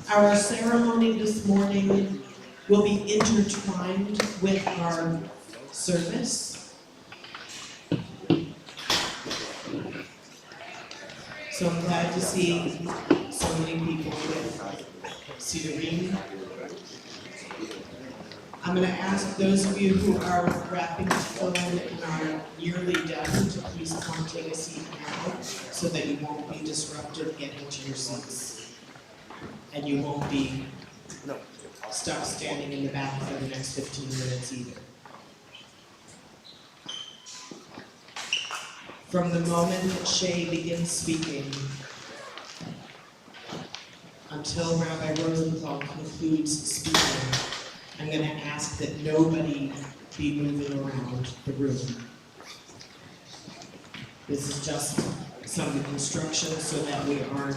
Our ceremony this morning will be intertwined with our service. So I'm glad to see so many people with Cedarine. I'm going to ask those of you who are wrapping to fill in and are nearly done to please come take a seat now so that you won't be disrupted getting to your seats. And you won't be stuck standing in the back for the next 15 minutes either. From the moment that Shay begins speaking until Rabbi Rosenthal concludes speaking, I'm going to ask that nobody be moving around the room. This is just some instruction so that we aren't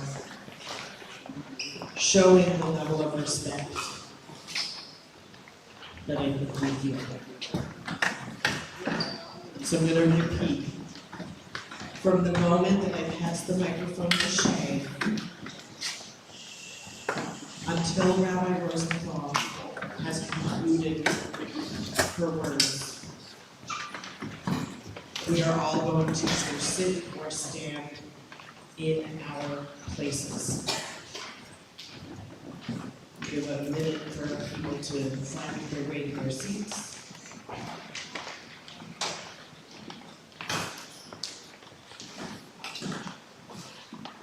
showing the level of respect that I think we feel. So I'm going to repeat. From the moment that I pass the microphone to Shay until Rabbi Rosenthal has concluded her words, we are all going to either sit or stand in our places. Give a minute for people to find their way to their seats.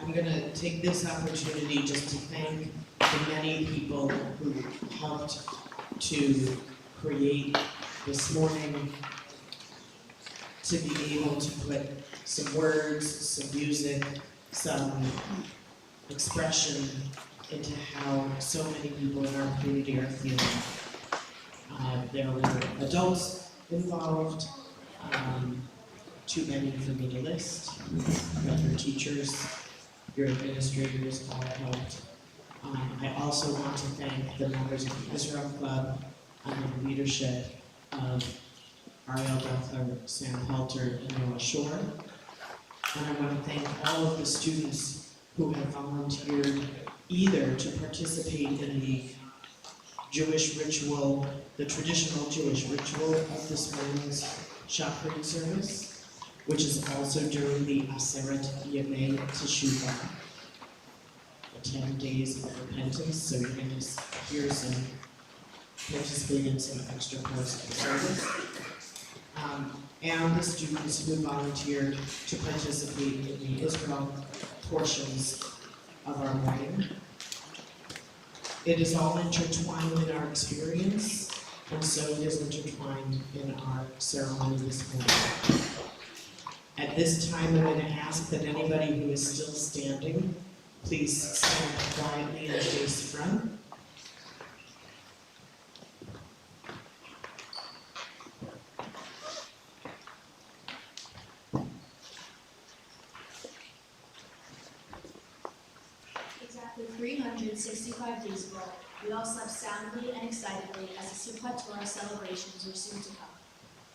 I'm going to take this opportunity just to thank the many people who helped to create this morning, to be able to put some words, some music, some expression into how so many people in our community are feeling. There were adults involved, too many for me to list, but your teachers, your administrators all helped. I also want to thank the members of the Israel Club under the leadership of Ariel Bethler, Sam Halter, and Noah Shore. And I want to thank all of the students who have volunteered either to participate in the Jewish ritual, the traditional Jewish ritual of this morning's Shachrit service, which is also during the Aseret Yemei Teshuvah, the 10 days of repentance. So you're going to hear some, participate in some extra parts of the service. And the students who volunteered to participate in the Israel portions of our morning. It is all intertwined in our experience, and so it is intertwined in our ceremony this morning. At this time, I'm going to ask that anybody who is still standing, please stand quietly and face front. Exactly 365 days ago, we all slept soundly and excitedly as the Simchat Torah celebrations were soon to come.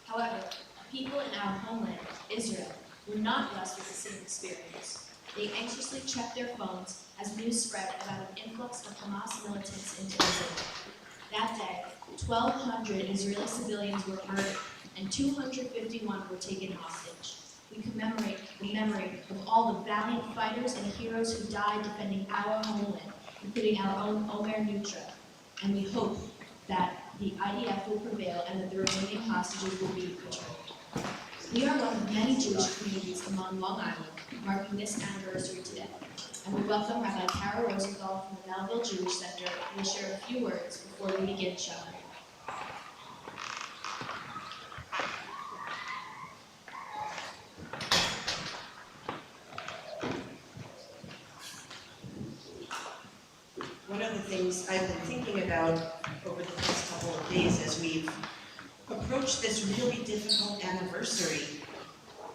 However, people in our homeland, Israel, were not blessed with the same experience. They anxiously checked their phones as news spread about an influx of Hamas militants into Israel. That day, 1,200 Israeli civilians were murdered and 251 were taken hostage. We commemorate the memory of all the valiant fighters and heroes who died defending our homeland, including our own Omer Nutra, and we hope that the IDF will prevail and that the remaining hostages will be returned. We are one of many Jewish communities among Long Island marking this anniversary today, and we welcome Rabbi Tara Rosenthal from the Melville Jewish Center who will share a few words before we begin Shabbat. One of the things I've been thinking about over the past couple of days as we've approached this really difficult anniversary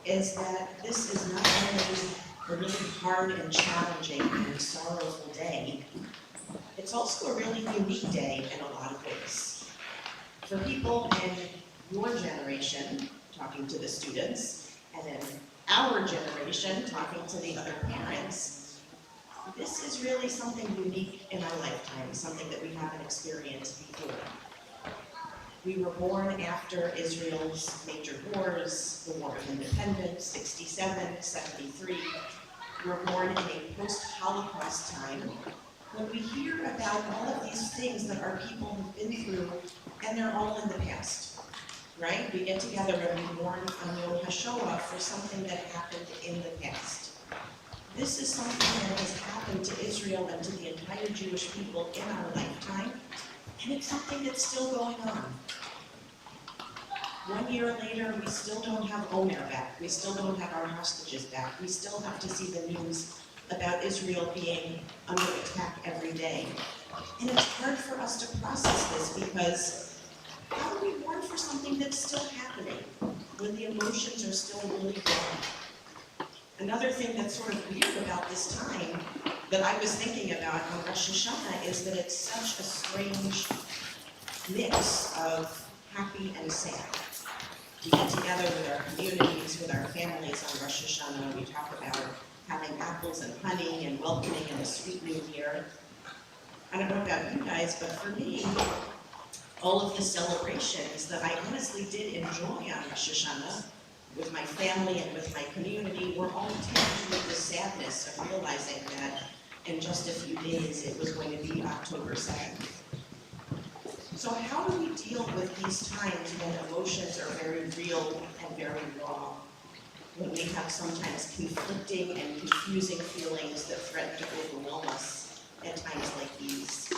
is that this is not only a really hard and challenging and sorrowful day, it's also a really unique day in a lot of ways. For people in your generation, talking to the students, and in our generation, talking to the other parents, this is really something unique in our lifetime, something that we haven't experienced before. We were born after Israel's major wars, the War of Independence, 67, 73. We were born in a post-Holocaust time when we hear about all of these things that our people have been through, and they're all in the past, right? We get together and we mourn on Yom HaShoah for something that happened in the past. This is something that has happened to Israel and to the entire Jewish people in our lifetime, and it's something that's still going on. 1 year later, we still don't have Omer back. We still don't have our hostages back. We still have to see the news about Israel being under attack every day. And it's hard for us to process this because how do we mourn for something that's still happening when the emotions are still really raw? Another thing that's sort of weird about this time that I was thinking about on Rosh Hashanah is that it's such a strange mix of happy and sad. We get together with our communities, with our families on Rosh Hashanah, and we talk about having apples and honey and welcoming in a sweet new year. I don't know about you guys, but for me, all of the celebrations that I honestly did enjoy on Rosh Hashanah with my family and with my community were all tinged with the sadness of realizing that in just a few days it was going to be October 7th. So how do we deal with these times when emotions are very real and very raw? When we have sometimes conflicting and confusing feelings that threaten to overwhelm us at times like these?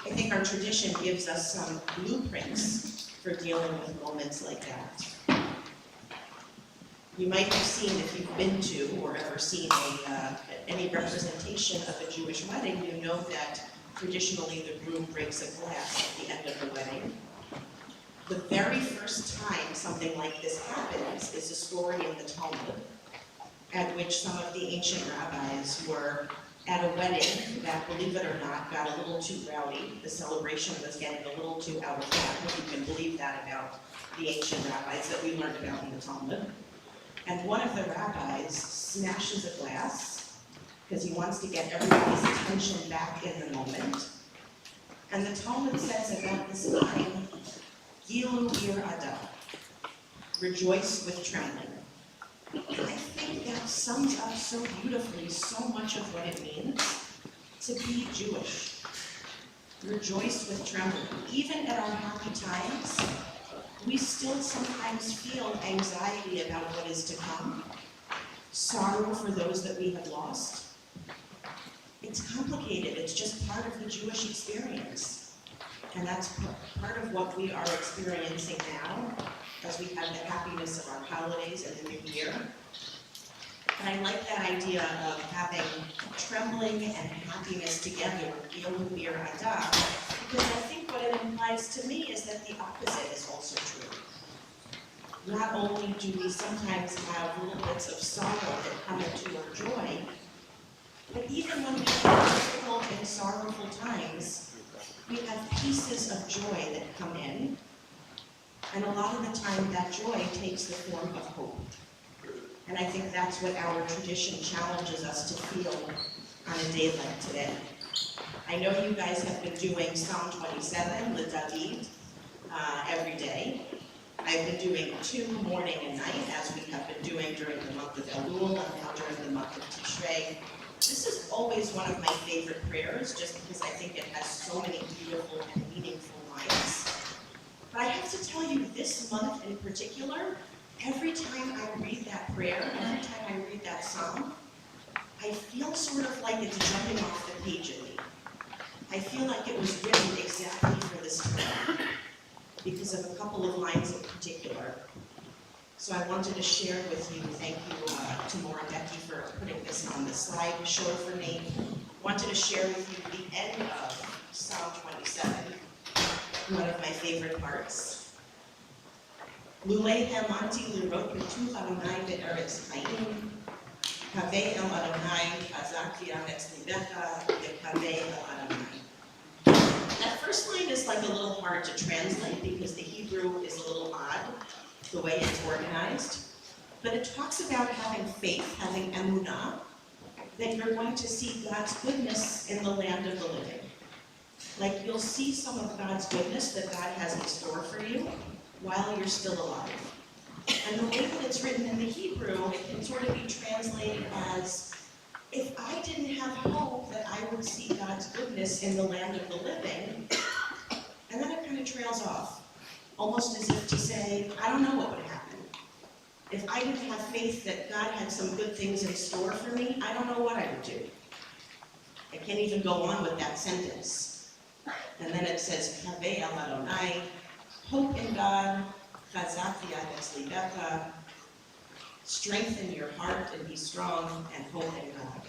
I think our tradition gives us some blueprints for dealing with moments like that. You might have seen, if you've been to or ever seen any representation of a Jewish wedding, you know that traditionally the groom breaks a glass at the end of the wedding. The very first time something like this happens is a story in the Talmud, at which some of the ancient rabbis were at a wedding that, believe it or not, got a little too rowdy. The celebration was getting a little too out of hand, if you can believe that about the ancient rabbis that we learned about in the Talmud. And one of the rabbis smashes a glass because he wants to get everybody's attention back in the moment. And the Talmud says about this time, Gilu ir ada, rejoice with trembling. And I think that sums up so beautifully so much of what it means to be Jewish. Rejoice with trembling. Even at our happy times, we still sometimes feel anxiety about what is to come, sorrow for those that we have lost. It's complicated. It's just part of the Jewish experience. And that's part of what we are experiencing now as we have the happiness of our holidays and the new year. And I like that idea of having trembling and happiness together, Gilu ir ada, because I think what it implies to me is that the opposite is also true. Not only do we sometimes have little bits of sorrow that come into our joy, but even when we have difficult and sorrowful times, we have pieces of joy that come in, and a lot of the time that joy takes the form of hope. And I think that's what our tradition challenges us to feel on a day like today. I know you guys have been doing Psalm 27, Le David, every day. I've been doing 2 morning and night, as we have been doing during the month of Elul and now during the month of Tishrei. This is always one of my favorite prayers, just because I think it has so many beautiful and meaningful lines. But I have to tell you, this month in particular, every time I read that prayer, every time I read that psalm, I feel sort of like it's jumping off the page at me. I feel like it was written exactly for this time, because of a couple of lines in particular. So I wanted to share with you, thank you to Maura and Becky for putting this on the slide to show for me. Wanted to share with you the end of Psalm 27, one of my favorite parts. Lulei hamanti lirot betuch Adonai be'eretz chaim, kaveh el Adonai, chazak v'yametz libecha, v'kaveh el Adonai. That first line is like a little hard to translate because the Hebrew is a little odd, the way it's organized. But it talks about having faith, having emunah, that you're going to see God's goodness in the land of the living. Like, you'll see some of God's goodness that God has in store for you while you're still alive. And the way that it's written in the Hebrew, it can sort of be translated as, if I didn't have hope that I would see God's goodness in the land of the living, and then it kind of trails off, almost as if to say, I don't know what would happen. If I didn't have faith that God had some good things in store for me, I don't know what I would do. I can't even go on with that sentence. And then it says, Kaveh al Adonai, hope in God, chazak v'yadas libecha, strengthen your heart and be strong, and hope in God.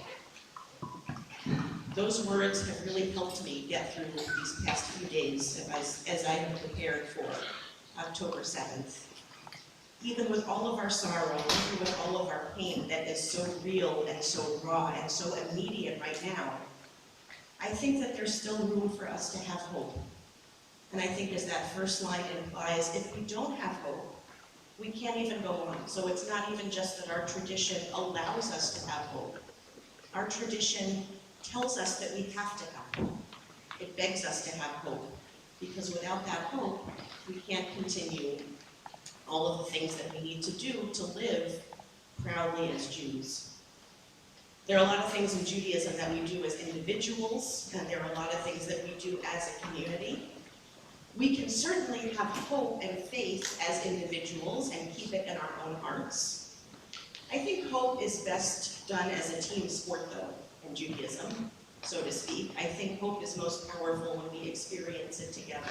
Those words have really helped me get through these past few days as I have prepared for October 7th. Even with all of our sorrow, even with all of our pain that is so real and so raw and so immediate right now, I think that there's still room for us to have hope. And I think, as that first line implies, if we don't have hope, we can't even go on. So it's not even just that our tradition allows us to have hope. Our tradition tells us that we have to have hope. It begs us to have hope, because without that hope, we can't continue all of the things that we need to do to live proudly as Jews. There are a lot of things in Judaism that we do as individuals, and there are a lot of things that we do as a community. We can certainly have hope and faith as individuals and keep it in our own hearts. I think hope is best done as a team sport, though, in Judaism, so to speak. I think hope is most powerful when we experience it together.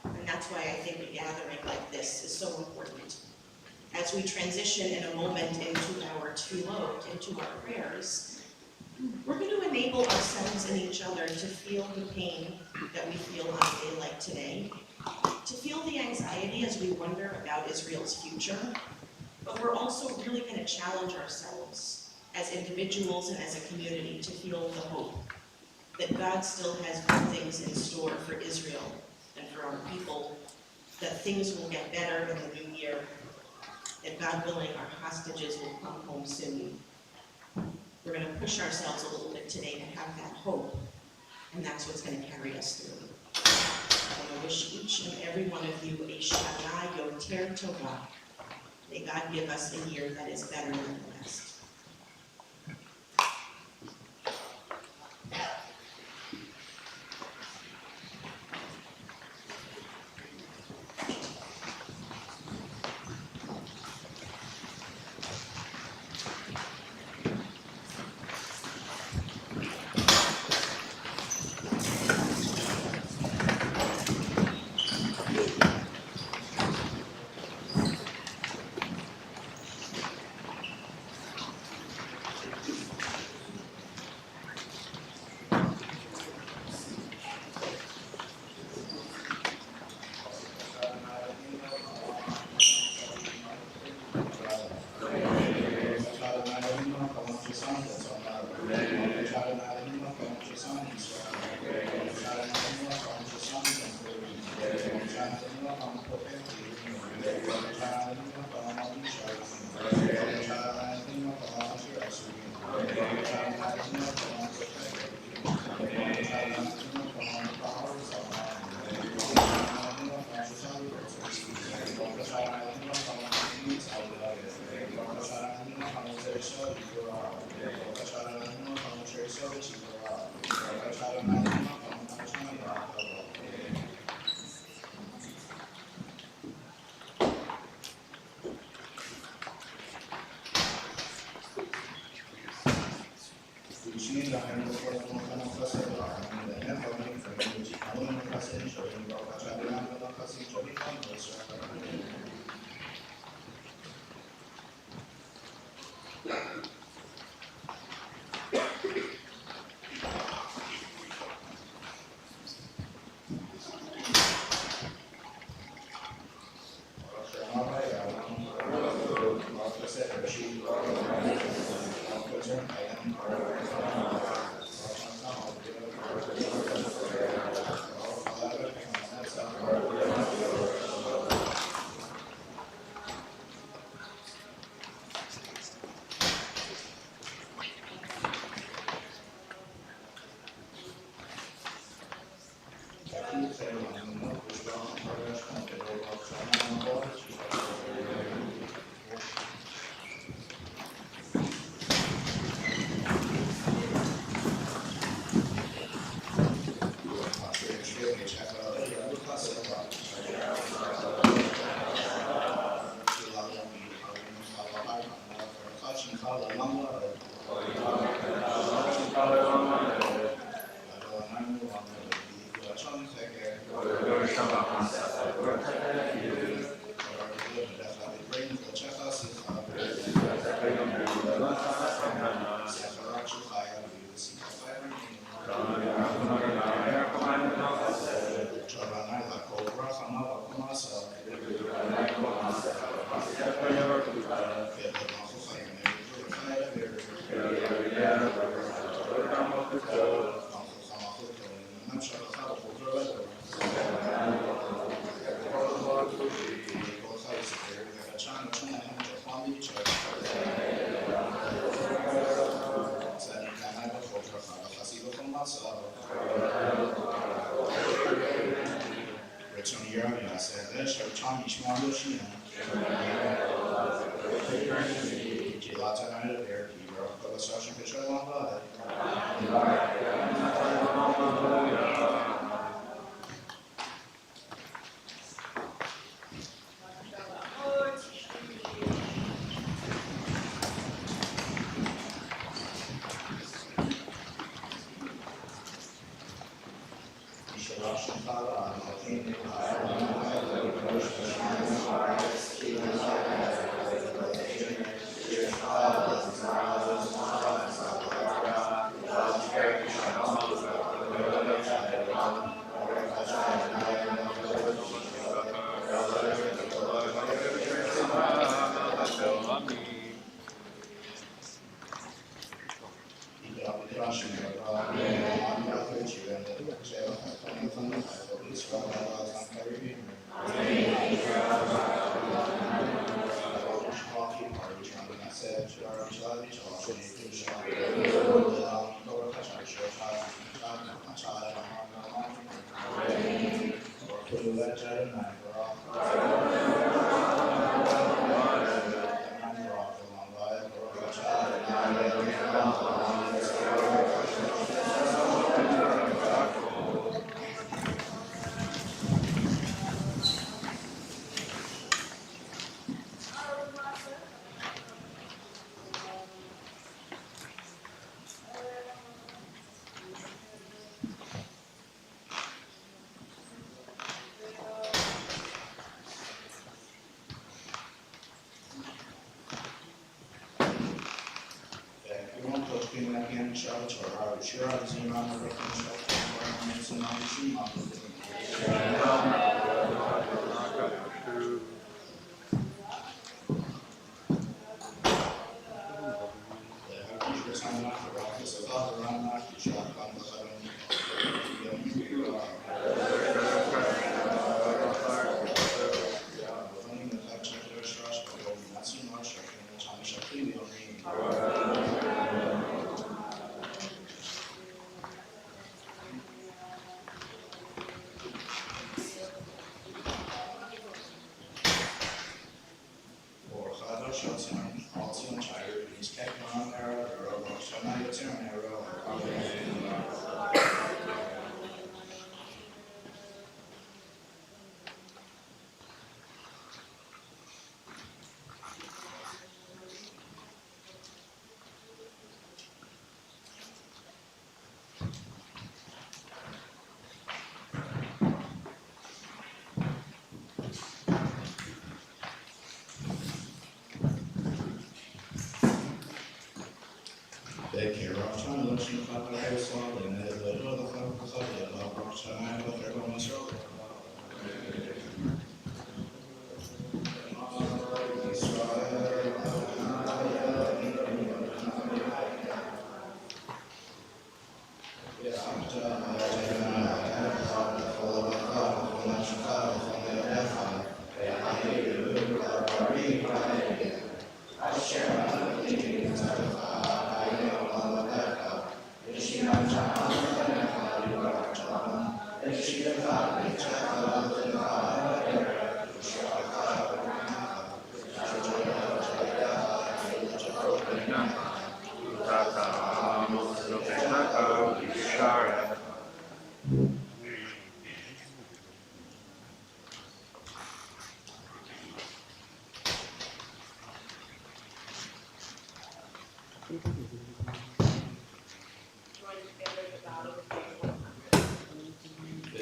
And that's why I think a gathering like this is so important. As we transition in a moment into our tefillot, into our prayers, we're going to enable ourselves and each other to feel the pain that we feel on a day like today, to feel the anxiety as we wonder about Israel's future, but we're also really going to challenge ourselves as individuals and as a community to feel the hope that God still has good things in store for Israel and for our people, that things will get better in the new year, that God willing, our hostages will come home soon. We're going to push ourselves a little bit today to have that hope, and that's what's going to carry us through. I want to wish each and every one of you a Shana Yoter Tova. May God give us a year that is better than the last.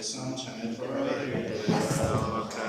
This song, China for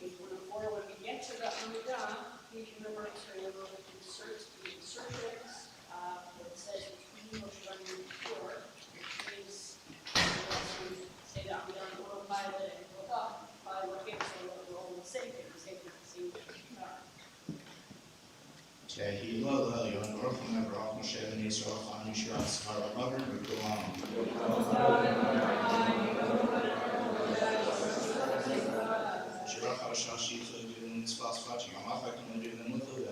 Before when we get to the Amidah, please remember to insert the insertions that says between Moshe Rabbeinu and Pure, which means say the Amidah and Oral Pilot and look up by looking so that we're all in the same thing, the same thing. He loved how you unbroke from the rock, Moshe and Israel, on Yeshua, Sahara, Lover, and go on. Shirah, Shashi, so you in this fast watching, I'm off, I can do them with food.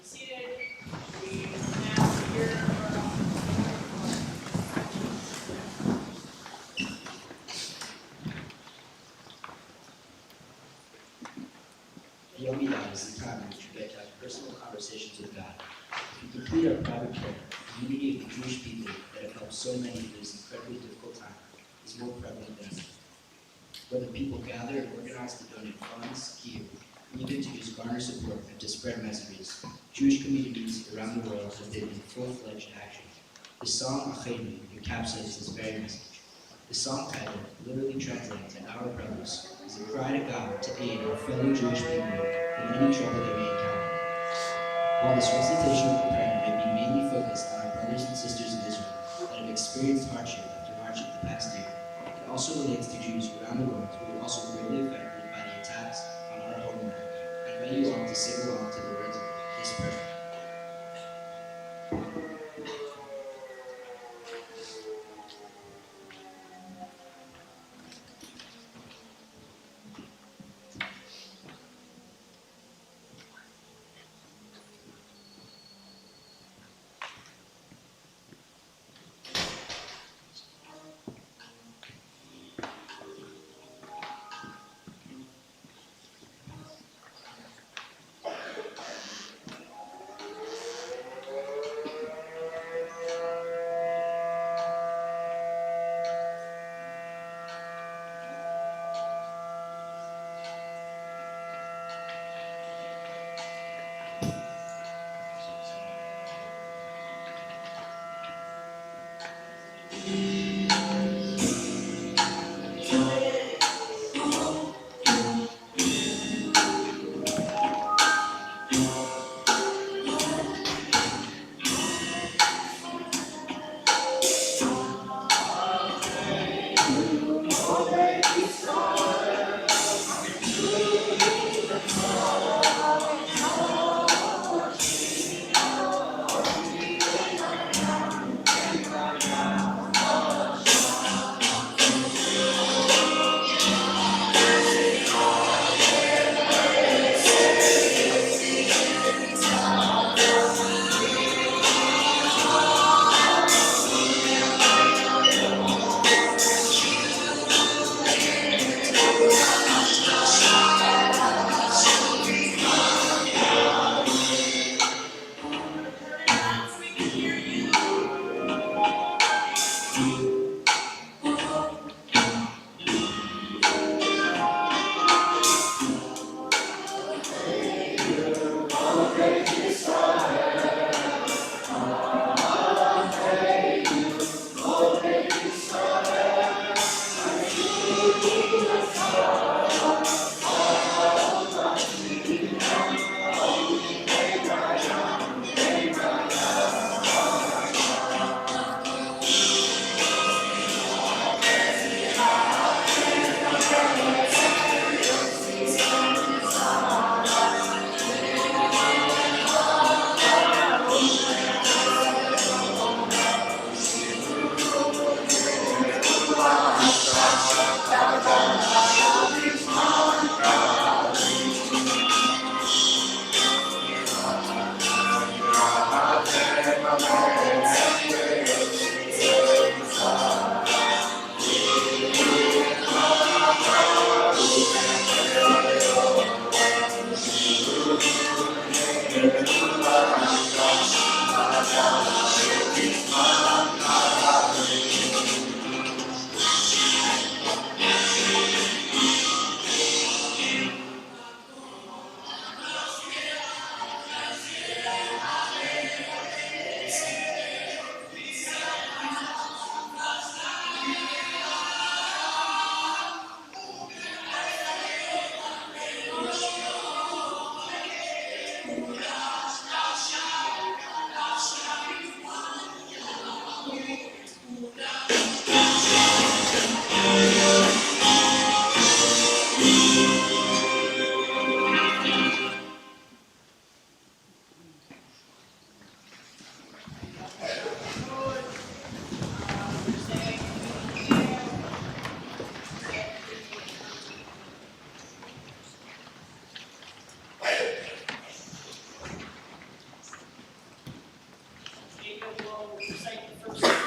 Seated, we now hear The Yomi Dad is the time in which we get to have personal conversations with God. If we complete our private prayer, the unity of the Jewish people that have helped so many through this incredibly difficult time is more prevalent than ever. Whether people gather and organize to donate funds, give, even to just garner support and to spread messages, Jewish communities around the world have been in full-fledged action. The song Achenu encapsulates this very message. The song title, literally translated to Our Brothers, is a cry to God to aid our fellow Jewish people in any trouble they may encounter. While this recitation of the prayer may be mainly focused on our brothers and sisters in Israel that have experienced hardship after hardship the past year, it also relates to Jews around the world who were also greatly affected by the attacks on our homeland. I invite you all to sing along to the words of this prayer.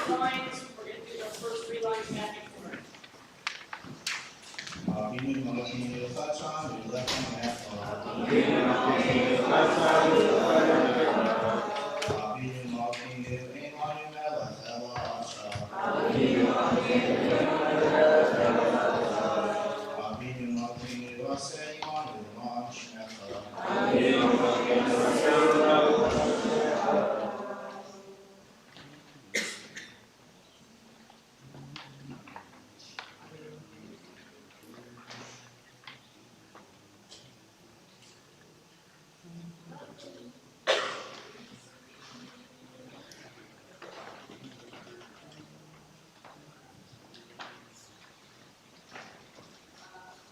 lines, we're going to do the first 3 lines back and forth. Beginning walking in the left arm, your left arm half long. Beginning walking in the left arm, your left arm. Beginning walking in the left arm, Beginning walking in the left arm.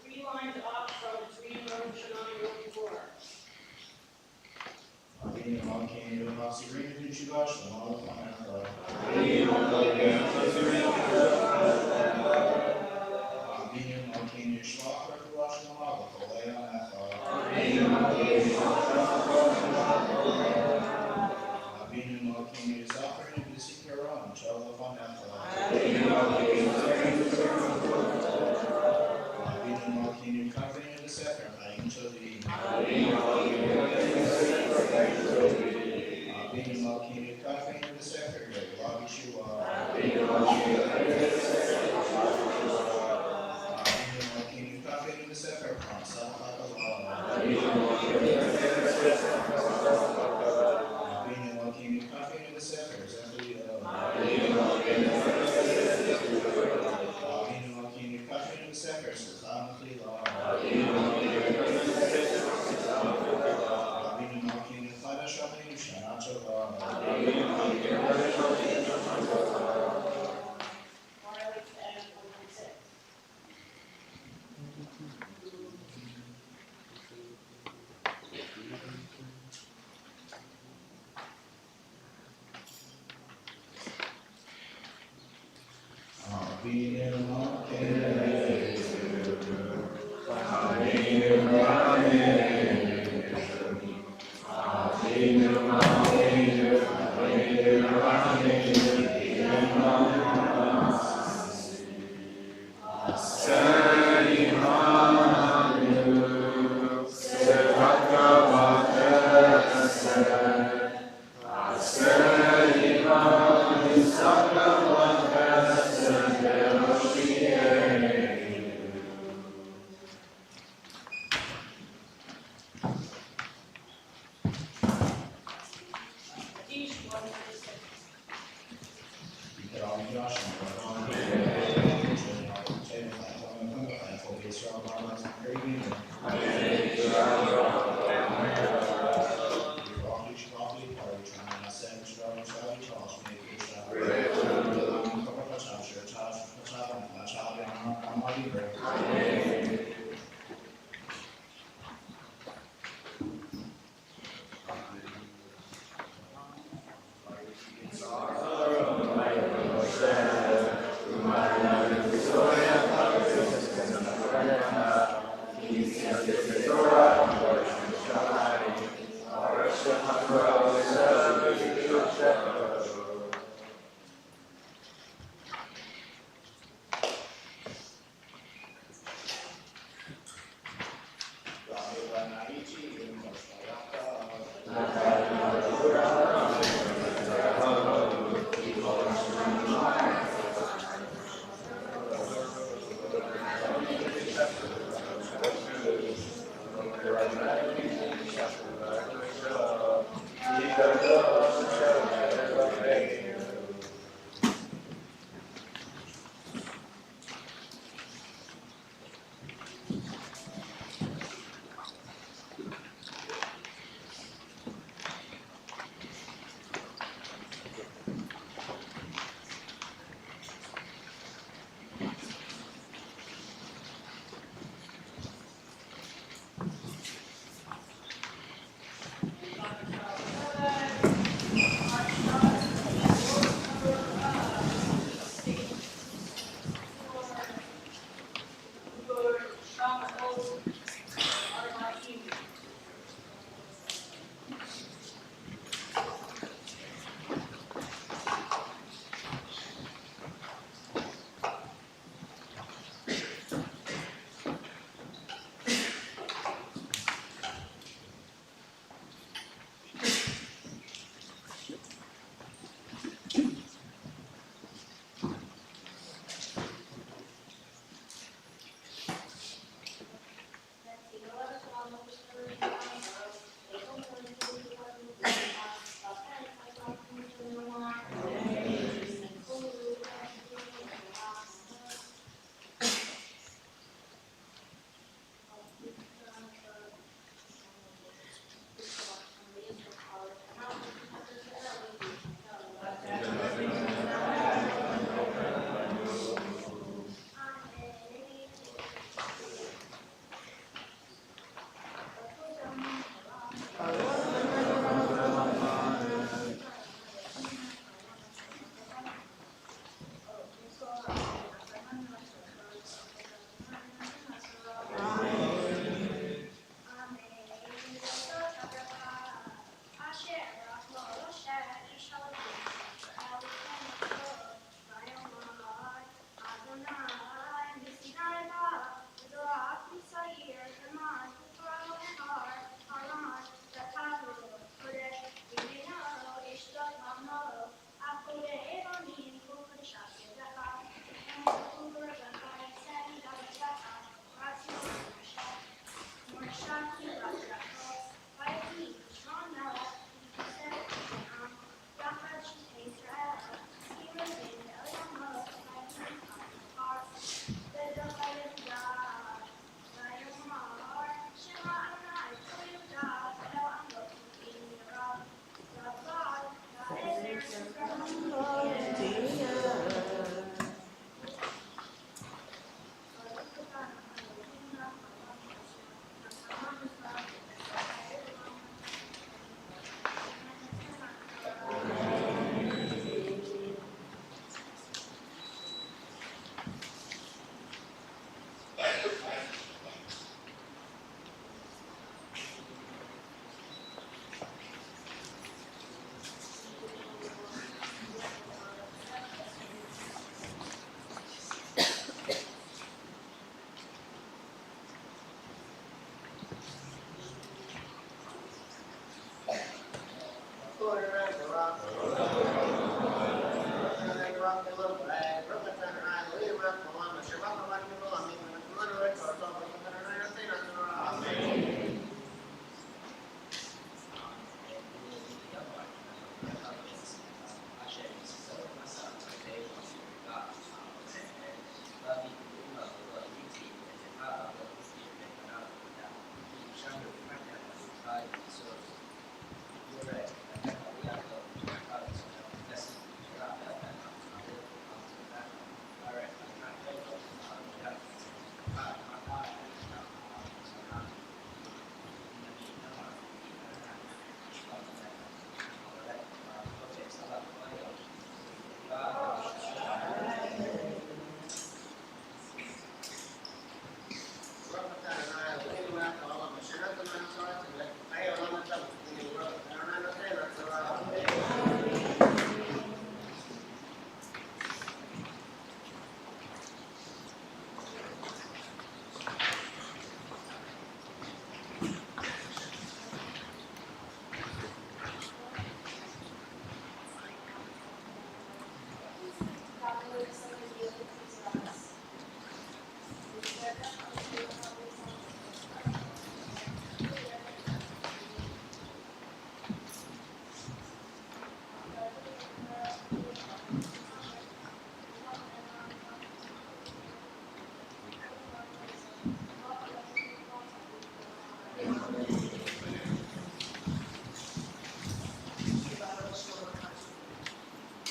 Three lines up from the Commemoration on your floor. Beginning walking in the left arm, your left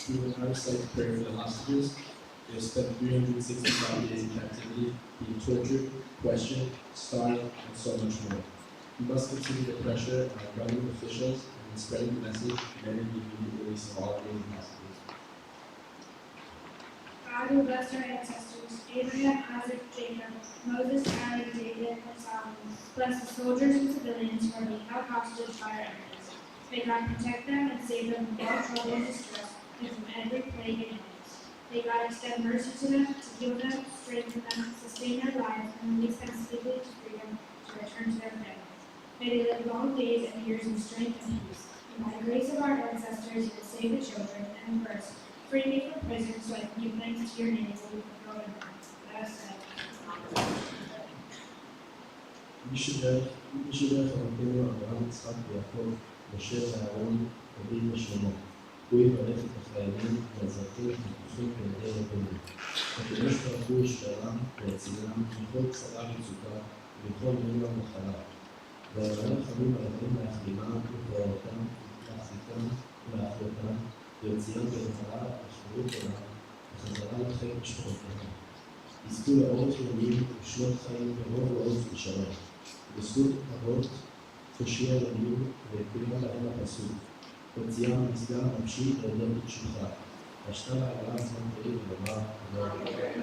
We will now recite prayer for the hostages. They have spent 365 days in captivity, being tortured, questioned, starved, and so much more. We must continue the pressure on our government officials and in spreading the message demanding the immediate release of all Canadian hostages. God who blessed our ancestors, Abraham, Isaac, Jacob, Moses, Aaron, David, and Solomon, bless the soldiers and civilians who are being held hostage by our enemies. May God protect them and save them from all trouble and distress and from every plague and illness. May God extend mercy to them, to heal them, strengthen them, sustain their lives, and release them safely to freedom to return to their families. May they live long days and years in strength and peace. And by the grace of our ancestors, you will save the children, and first, free me from prison so I can give thanks to your name when we fulfill your plans. Let us say, משבח רבנו אברהם יצחק ויעקב, משה ואהרון, דוד ושלמה. הוא יברך את החיילים והאזרחים החטופים בידי רבנו. הקדוש ברוך הוא ישמרם ויצילם מכל צרה ומצוקה ומכל מלא ומחלה. ויראה חמים עליהם להחרימם ולפוררותם ולהחזיקם ולאחרותם ויוציאם במהרה לחירות עולם וחזרה לחיק משפחותיהם. יזכו לאורך ימים ושנות חיים ברוב ועוז ושלום. בזכות אבות תושיע ימים וקוים להם הפסוק. הוציאם מסגר נפשי להודות את שמך. השתה לעולם זמן בריא ולומר אמן.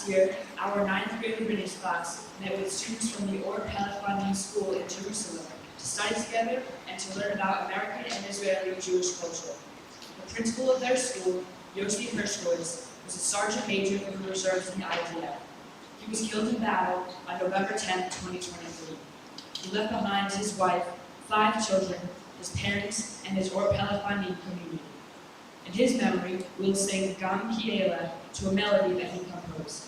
year, our ninth grade rabbinics class met with students from the Or Pelech School in Jerusalem to study together and to learn about American and Israeli Jewish culture. The principal of their school, Yossi Hershkowitz, was a sergeant major in the reserves in the IDF. He was killed in battle on November 10, 2023. He left behind his wife, 5 children, his parents, and his Or Pelech community. In his memory, we'll sing Gam Ki Eleh to a melody that he composed.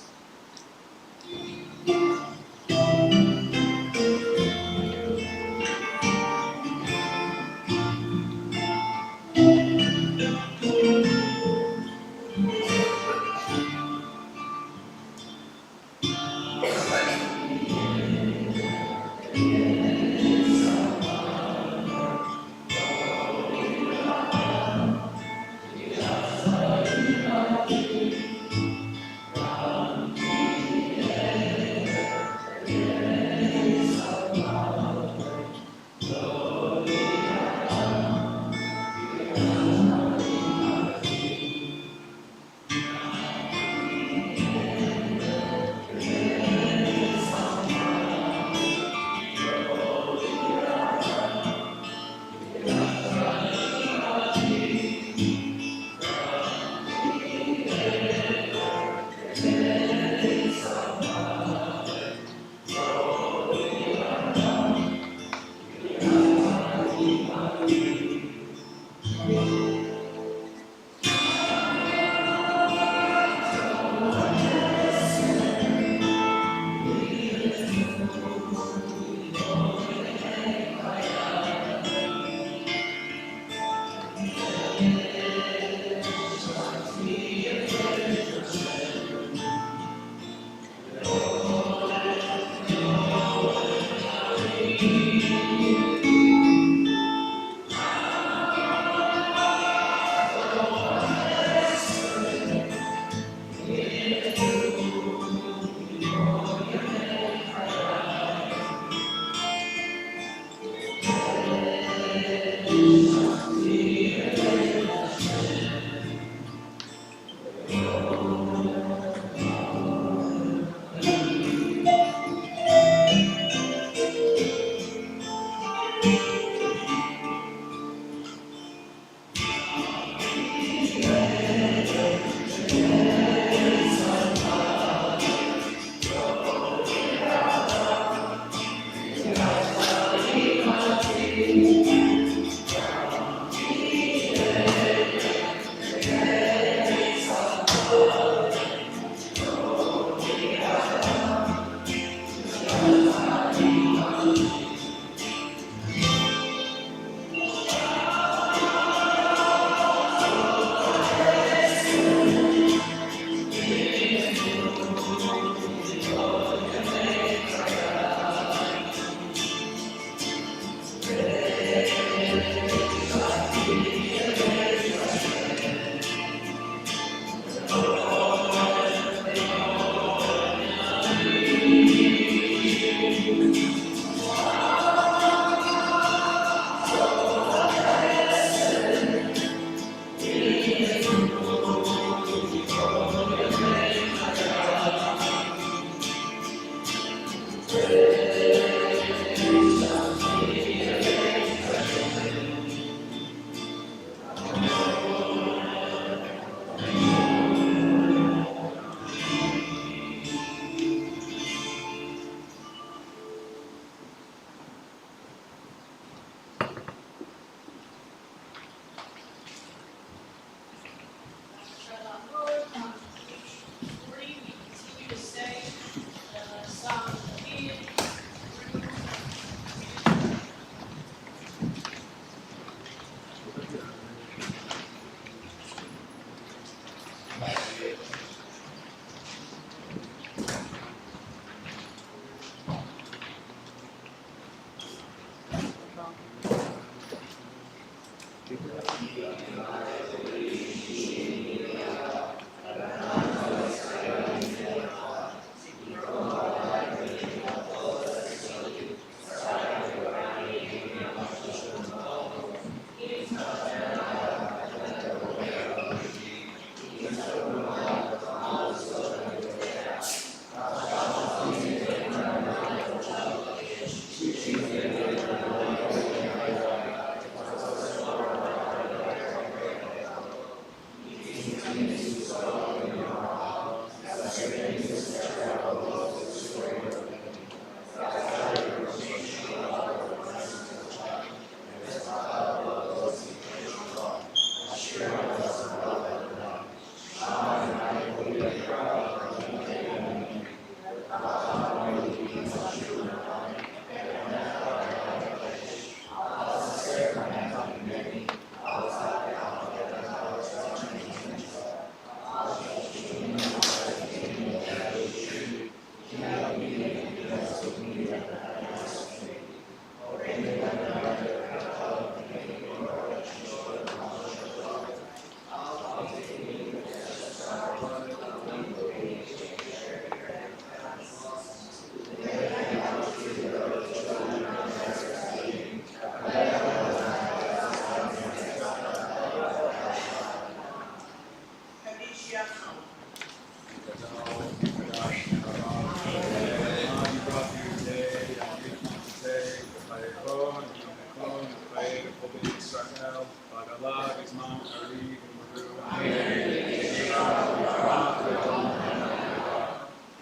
Bagala, Bisman, Ari,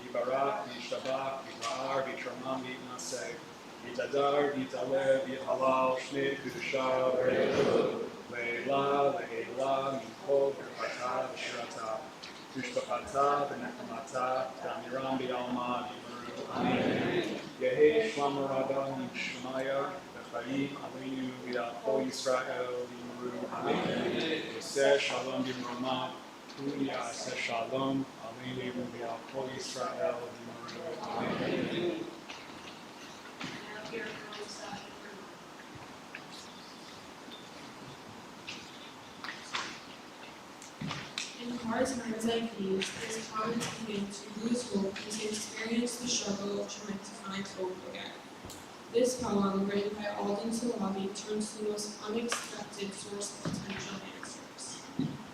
Ibarak, Yishabak, Yizar, Yitramam, Yitnaseh, Yitadar, Yitalev, Yihalal, Shnei, Kedusha, Leila, Leila, Mikol, Berkata, Shirata, Tushbakata, Benekamata, Damiram, Bialma, Yimaru, Amen. Yehi, Shlamurada, Yishmaya, Bechaim, Alinu, Bial, Yisrael, Yimaru, Amen. Yoseh, Shalom, Yimroma, Yaseh Shalom, Aleinu, Bial, Yisrael, Yimaru, Amen. Now here comes In hard times like these, it is common to begin to lose hope and to experience the struggle of trying to find hope again. This poem, written by Alden Salabi, turns to the most unexpected source of potential answers.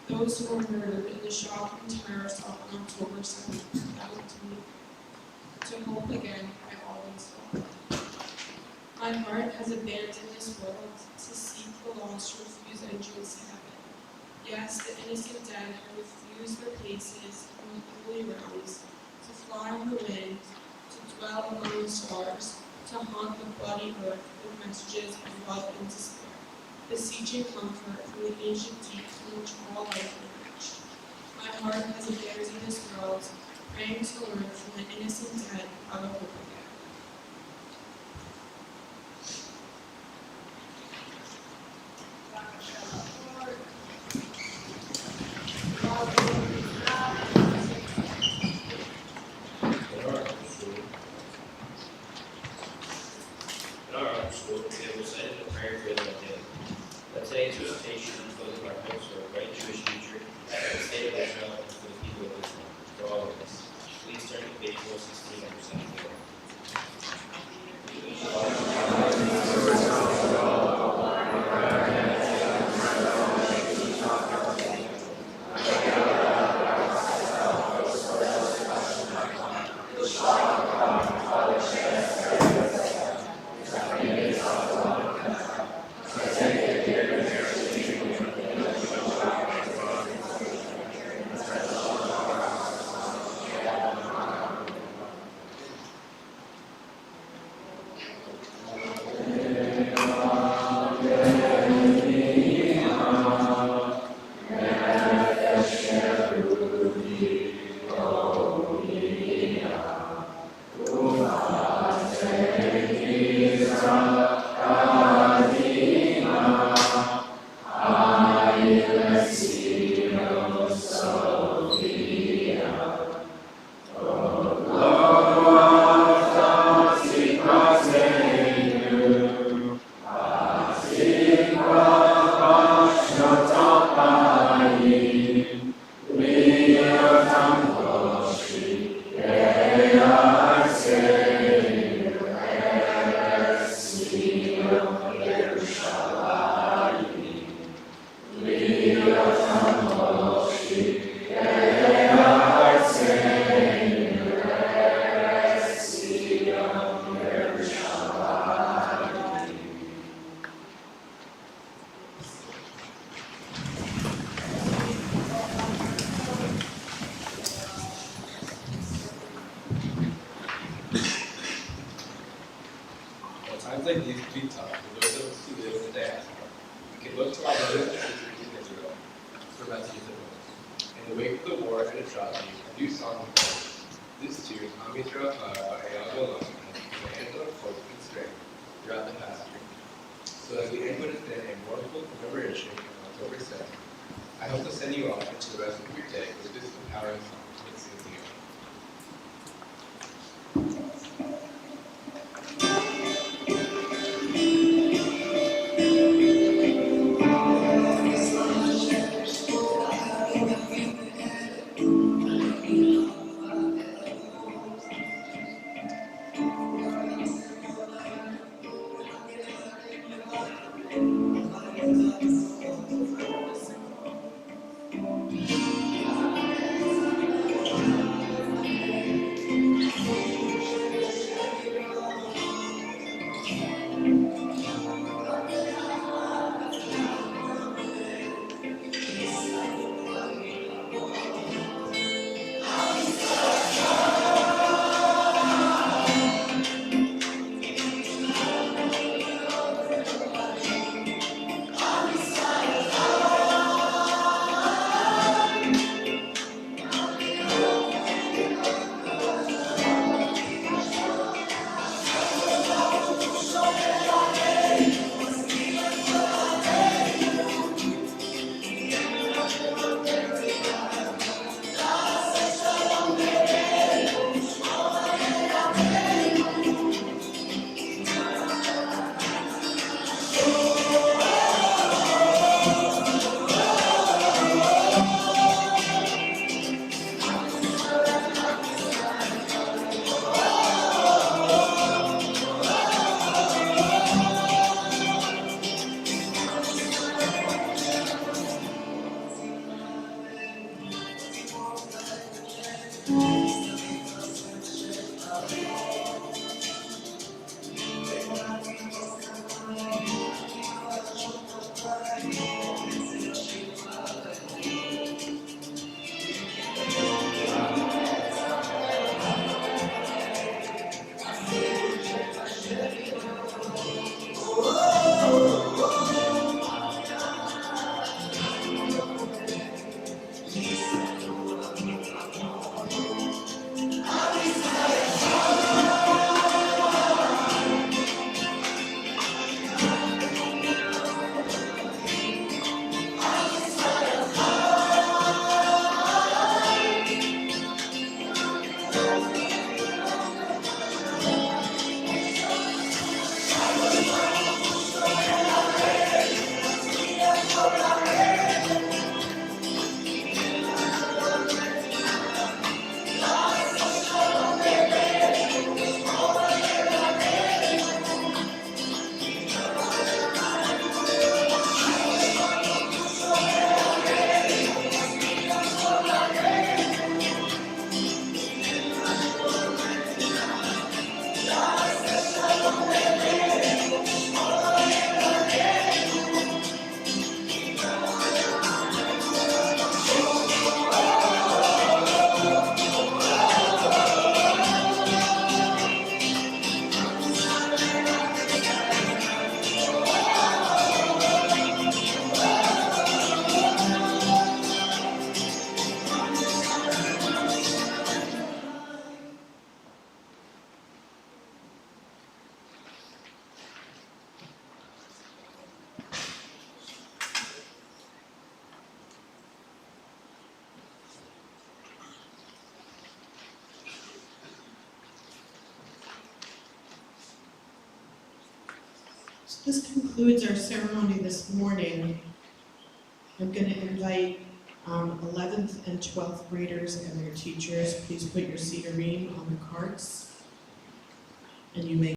Those who were murdered in the shock and terror assault on October 7, 2020. To Hope Again by Alden Salabi. My heart has abandoned this world to seek the lost, refuse entrance to heaven. Yes, the innocent dead have refused their places in the holy realms, to fly on the wind, to dwell among the stars, to haunt the bloody earth with messages of love and despair, beseeching comfort from the ancient deep from which all life emerged. My heart has abandoned this world, praying to learn from the innocent dead how to hope again. In our own school, we have recited a prayer for the day. But today's recitation includes our hopes for a bright Jewish future, for the state of Israel, and for the people of Israel, for all of us. Please turn to page 416 and recite the prayer. Well, times like these can be tough for those of us who live in the diaspora. We can look to our brothers and sisters in Israel for messages of hope. In the wake of the war and atrocity, a new song was born. This tune, Am Yisrael by Eyal Golan, has become an anthem of hope and strength throughout the past year. So as we end what has been a mournful commemoration on October 7th, I hope to send you off into the rest of your day with this empowering song. Let's sing together. This concludes our ceremony this morning. I'm going to invite 11th and 12th graders and their teachers. Please put your senior name on the cards, and you may